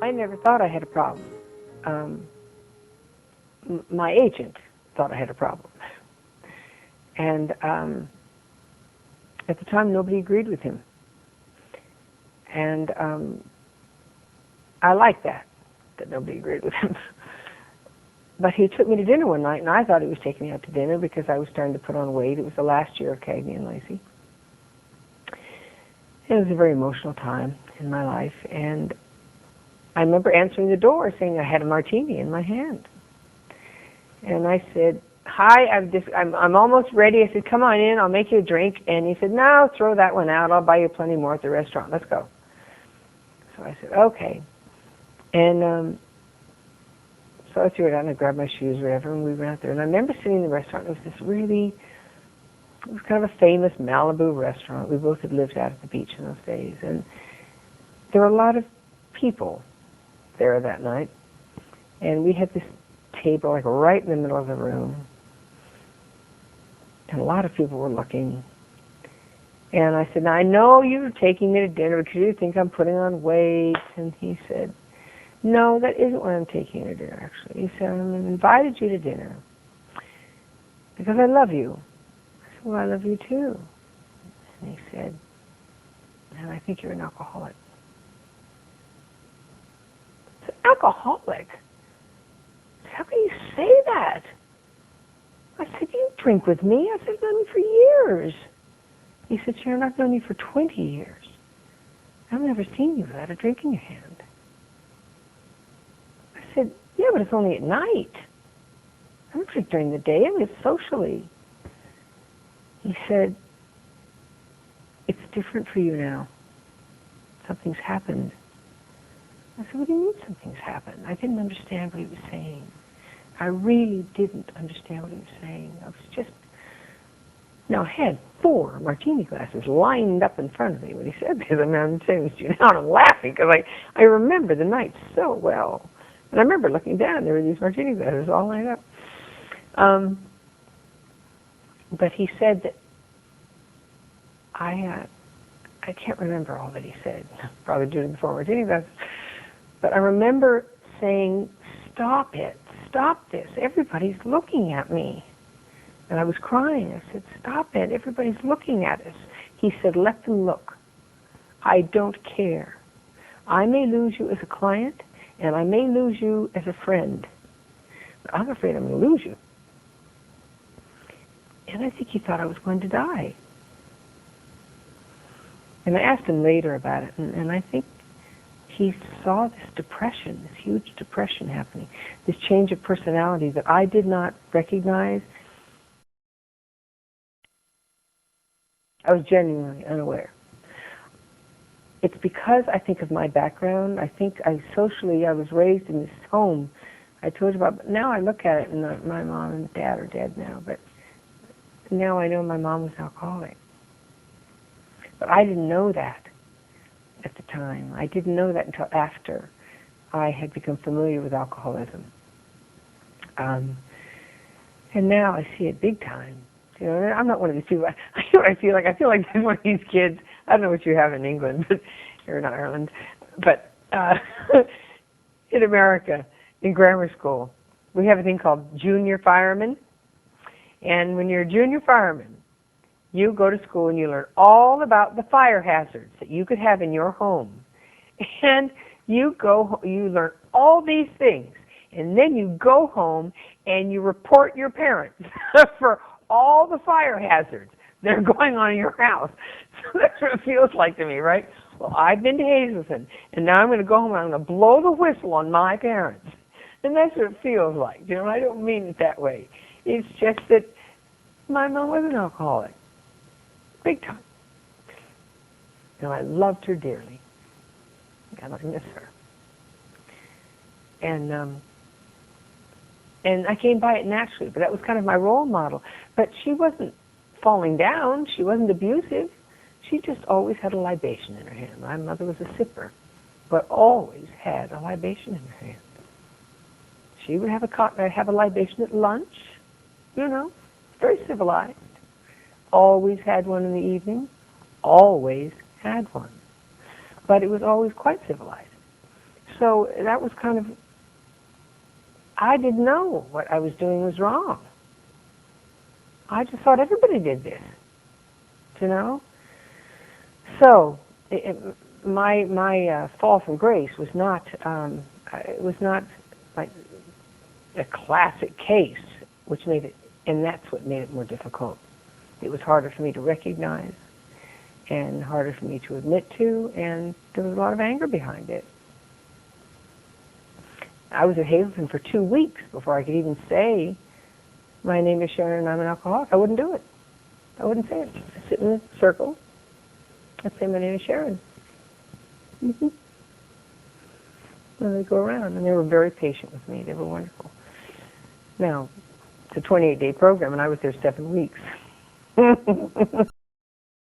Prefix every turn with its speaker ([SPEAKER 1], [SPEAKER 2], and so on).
[SPEAKER 1] I never thought I had a problem. My agent thought I had a problem. And at the time, nobody agreed with him. And I liked that nobody agreed with him. But he took me to dinner one night, and I thought he was taking me out to dinner because I was starting to put on weight. It was the last year of Cagney and Lacey. It was a very emotional time in my life, and I remember answering the door saying I had a martini in my hand. And I said, "Hi, I'm almost ready." I said, "Come on in, I'll make you a drink." And he said, "No, throw that one out. I'll buy you plenty more at the restaurant. Let's go." So I said, "Okay." And so I threw it out and I grabbed my shoes or whatever, and we went out there. And I remember sitting in the restaurant. It was this really, it was kind of a famous Malibu restaurant. We both had lived out at the beach in those days. And there were a lot of people there that night. And we had this table like right in the middle of the room. And a lot of people were looking. And I said, "Now, I know you're taking me to dinner because you think I'm putting on weight." And he said, "No, that isn't why I'm taking you to dinner, actually." He said, "I've invited you to dinner because I love you." I said, "Well, I love you too." And he said, "And I think you're an alcoholic." I said, "Alcoholic? How can you say that?" I said, "You drink with me." I said, "I've known you for years." He said, "Sharon, I've known you for 20 years. I've never seen you without a drink in your hand." I said, "Yeah, but it's only at night. I don't drink during the day. I live socially." He said, "It's different for you now. Something's happened." I said, "What do you mean something's happened?" I didn't understand what he was saying. I really didn't understand what he was saying. I was just, now I had 4 martini glasses lined up in front of me when he said this. I mean, I'm saying this to you now and I'm laughing because I remember the night so well. And I remember looking down, there were these martini glasses all lined up. But he said that I can't remember all that he said, probably due to the 4 martini glasses. But I remember saying, "Stop it, stop this, everybody's looking at me." And I was crying. I said, "Stop it, everybody's looking at us." He said, "Let them look. I don't care. I may lose you as a client, and I may lose you as a friend. But I'm afraid I'm going to lose you." And I think he thought I was going to die. And I asked him later about it, and I think he saw this depression, this huge depression happening, this change of personality that I did not recognize. I was genuinely unaware. It's because I think of my background. I think I was raised in this home I told you about. But now I look at it, and my mom and dad are dead now, but now I know my mom was an alcoholic. But I didn't know that at the time. I didn't know that until after I had become familiar with alcoholism. And now I see it big time. You know, I'm not one of these people. I know what I feel like. I feel like I'm one of these kids. I don't know what you have in England, but or in Ireland, but in America, in grammar school, we have a thing called junior fireman. And when you're a junior fireman, you go to school and you learn all about the fire hazards that you could have in your home. And you learn all these things. And then you go home and you report your parents for all the fire hazards that are going on in your house. So that's what it feels like to me, right? Well, I've been to Hazelden, and now I'm going to go home and I'm going to blow the whistle on my parents. And that's what it feels like. You know, I don't mean it that way. It's just that my mom was an alcoholic. Big time. And I loved her dearly. And I miss her. And I came by it naturally, but that was kind of my role model. But she wasn't falling down. She wasn't abusive. She just always had a libation in her hand. My mother was a sipper, but always had a libation in her hand. She would have a libation at lunch, you know, very civilized. Always had one in the evening. Always had one. But it was always quite civilized. so that was kind of, I didn't know what I was doing was wrong. I just thought everybody did this, you know? So my fall from grace was not, it was not like a classic case, which made it, and that's what made it more difficult. It was harder for me to recognize and harder for me to admit to, and there was a lot of anger behind it. I was at Hazelden for 2 weeks before I could even say, my name is Sharon and I'm an alcoholic. I wouldn't do it. I wouldn't say it. I'd sit in a circle. I'd say, my name is Sharon. Mm-hmm. And they'd go around, and they were very patient with me. They were wonderful. Now, it's a 28-day program, and I was there 7 weeks.